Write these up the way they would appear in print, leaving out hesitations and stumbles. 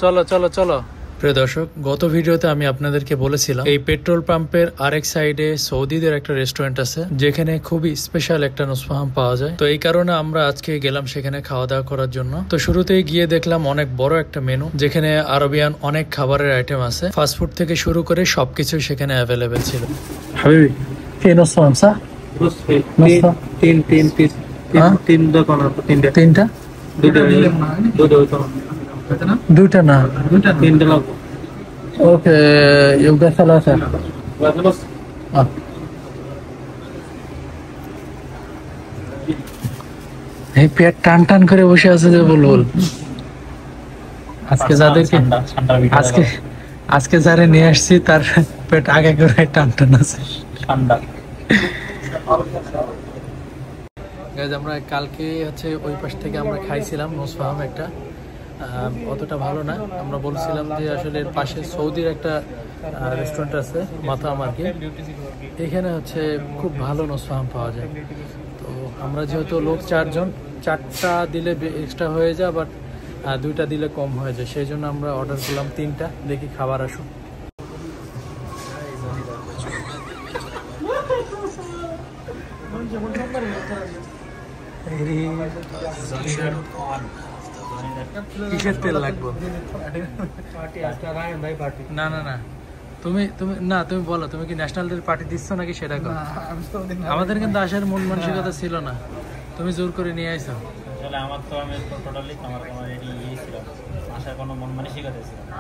চলো চলো চলো। প্রিয় দর্শক, গত ভিডিওতে আমি আপনাদেরকে বলেছিলাম এই পেট্রোল পাম্পের আরেক সাইডে সৌদিদের একটা রেস্টুরেন্ট আছে যেখানে খুবই স্পেশাল একটা নুসফাহাম পাওয়া যায়। তো এই কারণে আমরা আজকে গেলাম সেখানে খাওয়া দাওয়া করার জন্য। তো শুরুতেই গিয়ে দেখলাম অনেক বড় একটা মেনু, যেখানে আরবিয়ান অনেক খাবারের আইটেম আছে, ফাস্টফুড থেকে শুরু করে সবকিছু সেখানে অ্যাভেলেবেল ছিল। হাবিবি কি নুসফাহাম সা তিনটা দুইটা না তিনটা লাগবে। ওকে يبقى ثلاثة। এই পেট টান টান করে বসে আছে যে বুলবুল। আজকে যাদেরকে আজকে যারে নিয়ে আসছি তার পেট আগে করে টান টান আছে ঠান্ডা। আমরা কালকে হচ্ছে ওই পাশ থেকে আমরা খাইছিলাম নুসফাহাম, একটা অতটা ভালো না। আমরা বলছিলাম যে আসলে এর পাশে সৌদির একটা রেস্টুরেন্ট আছে মাতাম আর কি, এখানে হচ্ছে খুব ভালো নুসফাহাম পাওয়া যায়। তো আমরা যেহেতু লোক চারজন, চারটা দিলে এক্সট্রা হয়ে যায়, বাট দুইটা দিলে কম হয়ে যায়, সেই জন্য আমরা অর্ডার করলাম তিনটা। দেখি খাবার আসুক। কিসের তেল লাগবে? না না না, তুমি বলো, তুমি কি ন্যাশনাল তেল পার্টি দিচ্ছ নাকি সেটা কর। আমাদের কিন্তু আসার মন মানসিকতা ছিল না, তুমি জোর করে নিয়ে আইছো। আমার তো আমি টোটালি আমার কোনো ছিল আসার কোনো মন মানসিকতা ছিল না,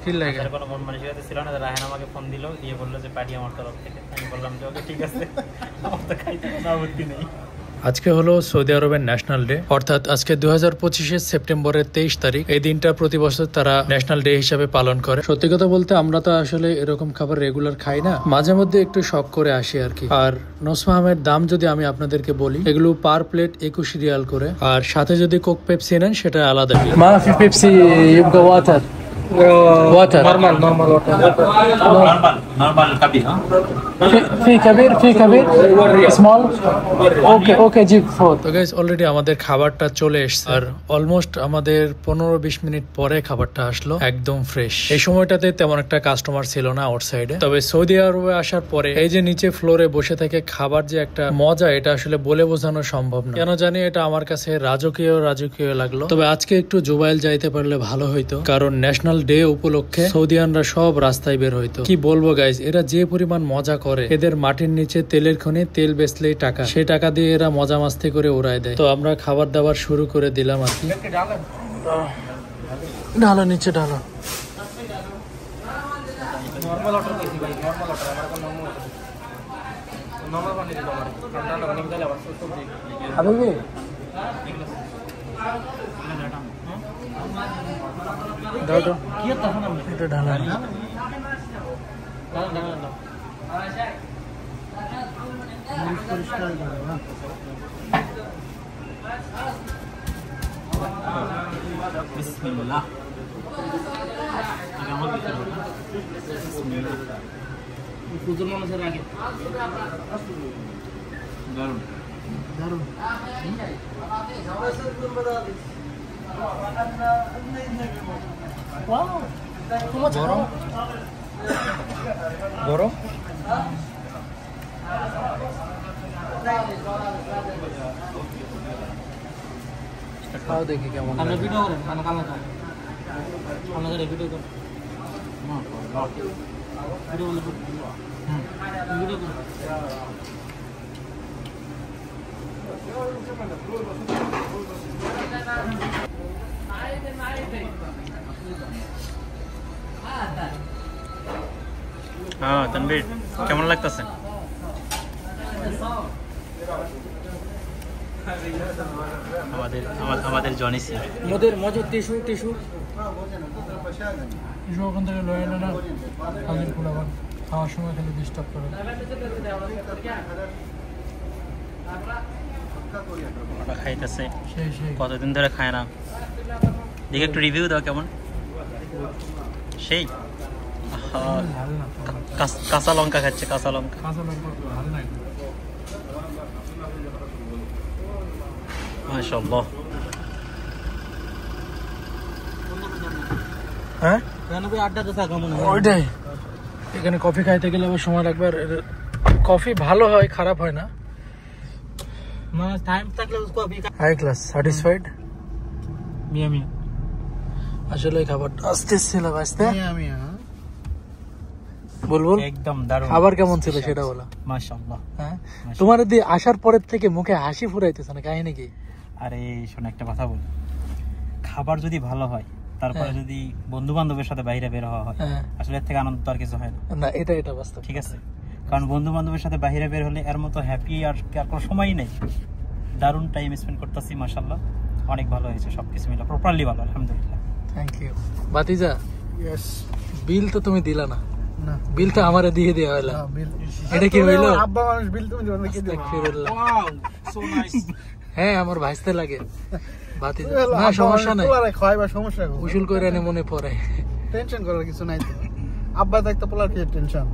ঠিক লাগে কোনো মন মানসিকতা ছিল না। রায়হান আমাকে ফোন দিল, দিয়ে বললো যে পার্টি আমার তরফ থেকে। আমি বললাম যে ওকে ঠিক আছে, আমার তো খাইতে কোনো আপত্তি নেই। আজকে হলো সৌদি আরবের ন্যাশনাল ডে, অর্থাৎ আজকে 2025 সেপ্টেম্বরের 23 তারিখ। এই দিনটা প্রতি বছর তারা ন্যাশনাল ডে হিসাবে পালন করে। সত্যি কথা বলতে আমরা তো আসলে এরকম খাবার রেগুলার খাই না, মাঝে মধ্যে একটু শখ করে আসি আর কি। আর নুসফাহামের দাম যদি আমি আপনাদেরকে বলি, এগুলো পার প্লেট 21 রিয়াল করে, আর সাথে যদি কোক পেপসি নেন সেটা আলাদা। মাফি পেপসি ইবগা ওয়াটার واتر نورمال واتر نورمال كبير في كبير স্মল ওকে জি ফোর। তো গাইস অলরেডি আমাদের খাবারটা চলে এসেছে, আর অলমোস্ট আমাদের 15-20 মিনিট পরে খাবারটা আসলো, একদম ফ্রেশ। এই সময়টাতে তেমন একটা কাস্টমার ছিল না আউটসাইডে। তবে সৌদি আরবে আসার পরে এই যে নিচে ফ্লোরে বসে থেকে খাবার যে একটা মজা, এটা আসলে বলে বোঝানো সম্ভব না। কেন জানি এটা আমার কাছে রাজকীয় লাগলো। তবে আজকে একটু জুবাইল যাইতে পারলে ভালো হইতো, কারণ ন্যাশনাল ডে উপলক্ষে সৌদিয়ানরা সব রাস্তায় বের হইতো। কি বলবো গাইজ, এরা যে পরিমাণ মজা করে, এদের মাটির নিচে তেলের খনি, তেল বেচলেই টাকা, সেই টাকা দিয়ে এরা মজা মাস্তি করে উড়ায় দেয়। তো আমরা খাবার দাবার শুরু করে দিলাম আর কি। ঢালো নিচে ঢালো। এটা ঢালা বিসমিল্লাহ। পুজোর মানুষের আগে দারুণ দারুণ। গরম গরম খাও দেখি কেমন। আমরা ভিডিও করেন, আমরা কালো খাই, আমরা ভিডিও করেন, ভিডিও করেন। হ্যাঁ তানভীর, কেমন লাগতেছে? আমাদের জনি স্যার মজুর টিস্যু ওখান থেকে লয়ে এলো না, হাজির কুলাবার খাওয়ার সময় খালি ডিস্টার্ব করে। খাইতেছে কতদিন ধরে খায় না, দেখে একটু রিভিউ দাও কেমন। সেই কাঁচা লঙ্কা খাচ্ছে, কাঁচা লঙ্কা মাশাআল্লাহ। হ্যাঁ আড্ডাতে থাকা মনে হয় ওইটাই। এখানে কফি খাইতে গেলে আবার সময় লাগবে। আর কফি ভালো হয়, খারাপ হয় না। টাইম থাকলে কফি হাই ক্লাস, স্যাটিসফাইড। মিয়া মিয়া আসলে খাবারটা আস্তে ছিল বাঁচতে মিয়া মিয়া বলবো একদম দারুণ। খাবার কেমন ছিল সেটা বলো। মাশাআল্লাহ। হ্যাঁ, তোমার দিয়ে আসার পরের থেকে মুখে হাসি ফুরাইতেছে না, কাহিনী কি? আরে শোন একটা কথা বল, খাবার যদি ভালো হয় তারপরে হ্যাঁ। যদি বন্ধু বান্ধবের সাথে বাইরে বের হওয়া হয়, হ্যাঁ। আসলে এর থেকে আনন্দ তো আর কিছু হয় না। না, এটা বাস্তব। ঠিক আছে, কারণ বন্ধু বান্ধবের সাথে বাইরে বের হলে এর মতো হ্যাপি আর কোনো সময়ই নেই। দারুণ টাইম স্পেন্ড করতেছি, মাশাআল্লাহ অনেক ভালো হয়েছে সবকিছু মিলে, প্রপারলি ভালো, আলহামদুলিল্লাহ। Thank you. বাতিজা, ইয়েস বিল তো তুমি দিলা না, না বিল তো আমারে দিয়ে দেওয়া হলো। বিল এটা কি হইলো? আব্বা মানুষ বিল তুমি দিবা না কি দিবা আস্তাগফিরুল্লাহ। Wow so nice. হ্যাঁ, আমার ভাইস্তে লাগে বাতিজা। না সমস্যা নাই, পোলারে খাওয়াইবা সমস্যা উসুল করে মনে পড়ে। টেনশন করার কিছু নাই তো। আব্বা থাকতে পোলার কি টেনশন।